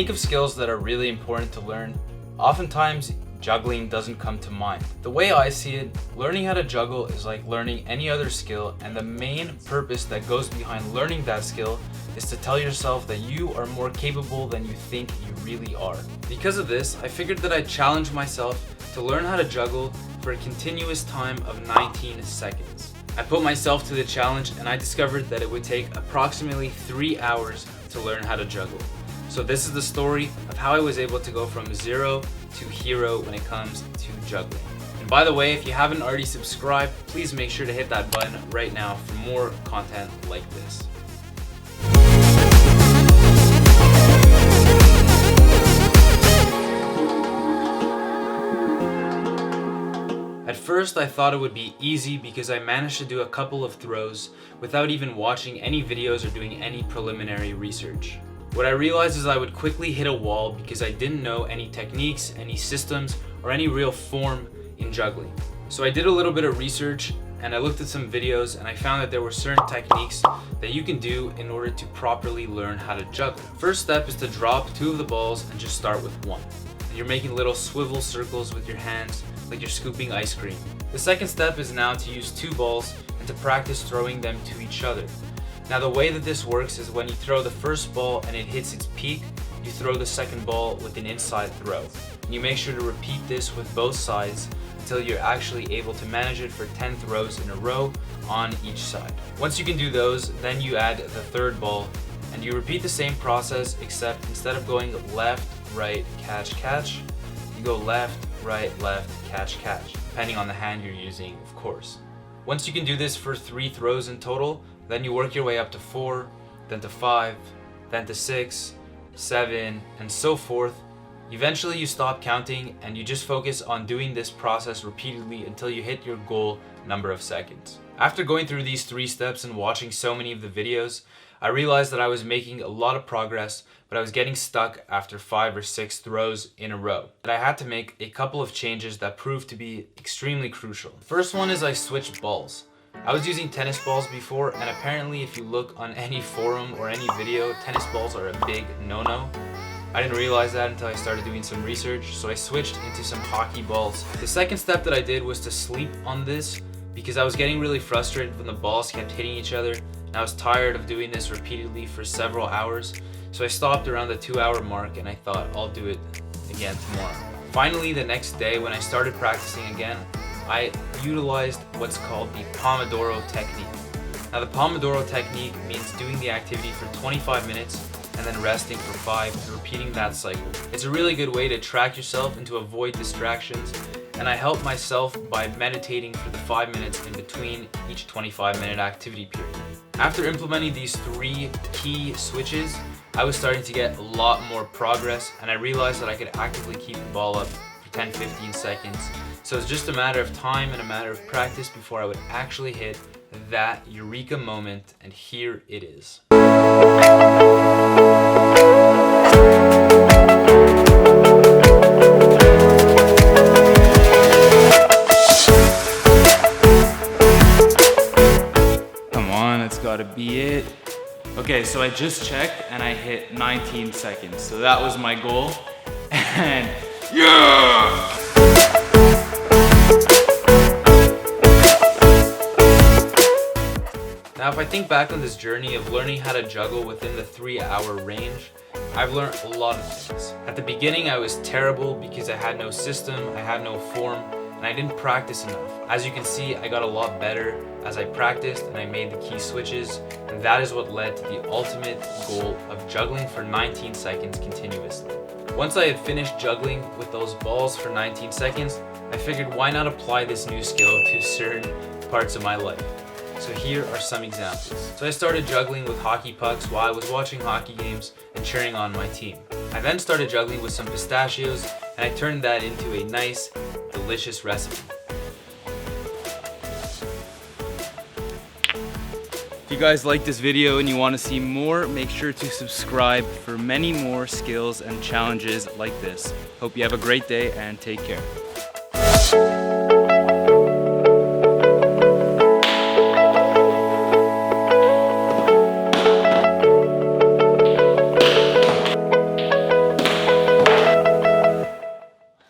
think of skills that are really important to learn, oftentimes juggling doesn't come to mind. The way I see it, learning how to juggle is like learning any other skill, and the main purpose that goes behind learning that skill is to tell yourself that you are more capable than you think you really are. Because of this, I figured that I'd challenge myself to learn how to juggle for a continuous time of 19 seconds. I put myself to the challenge and I discovered that it would take approximately 3 hours to learn how to juggle. So this is the story of how I was able to go from 0 to hero when it comes to juggling. And by the way, if you haven't already subscribed, please make sure to hit that button right now for more content like this. At first I thought it would be easy because I managed to do a couple of throws without even watching any videos or doing any preliminary research. What I realized is I would quickly hit a wall because I didn't know any techniques, any systems, or any real form in juggling. So I did a little bit of research and I looked at some videos and I found that there were certain techniques that you can do in order to properly learn how to juggle. First step is to drop 2 of the balls and just start with 1. And you're making little swivel circles with your hands like you're scooping ice cream. The second step is now to use 2 balls and to practice throwing them to each other. Now the way that this works is when you throw the first ball and it hits its peak, you throw the second ball with an inside throw. And you make sure to repeat this with both sides until you're actually able to manage it for 10 throws in a row on each side. Once you can do those, then you add the third ball and you repeat the same process, except instead of going left, right, catch, catch, you go left, right, left, catch, catch, depending on the hand you're using, of course. Once you can do this for 3 throws in total, then you work your way up to 4, then to 5, then to 6, 7, and so forth. Eventually you stop counting and you just focus on doing this process repeatedly until you hit your goal number of seconds. After going through these 3 steps and watching so many of the videos, I realized that I was making a lot of progress, but I was getting stuck after 5 or 6 throws in a row. And I had to make a couple of changes that proved to be extremely crucial. The first one is I switched balls. I was using tennis balls before, and apparently if you look on any forum or any video, tennis balls are a big no-no. I didn't realize that until I started doing some research, so I switched into some hockey balls. The second step that I did was to sleep on this because I was getting really frustrated when the balls kept hitting each other, and I was tired of doing this repeatedly for several hours. So I stopped around the 2-hour mark and I thought I'll do it again tomorrow. Finally, the next day when I started practicing again, I utilized what's called the Pomodoro technique. Now the Pomodoro technique means doing the activity for 25 minutes and then resting for 5 and repeating that cycle. It's a really good way to track yourself and to avoid distractions, and I help myself by meditating for the 5 minutes in between each 25-minute activity period. After implementing these 3 key switches, I was starting to get a lot more progress, and I realized that I could actively keep the ball up for 10-15 seconds. So it's just a matter of time and a matter of practice before I would actually hit that eureka moment, and here it is. Come on, it's gotta be it. Okay, so I just checked and I hit 19 seconds. So that was my goal. And yeah! Now if I think back on this journey of learning how to juggle within the 3-hour range, I've learned a lot of things. At the beginning I was terrible because I had no system, I had no form, and I didn't practice enough. As you can see, I got a lot better as I practiced and I made the key switches, and that is what led to the ultimate goal of juggling for 19 seconds continuously. Once I had finished juggling with those balls for 19 seconds, I figured why not apply this new skill to certain parts of my life. So here are some examples. So I started juggling with hockey pucks while I was watching hockey games and cheering on my team. I then started juggling with some pistachios and I turned that into a nice, delicious recipe. If you guys like this video and you want to see more, make sure to subscribe for many more skills and challenges like this. Hope you have a great day and take care.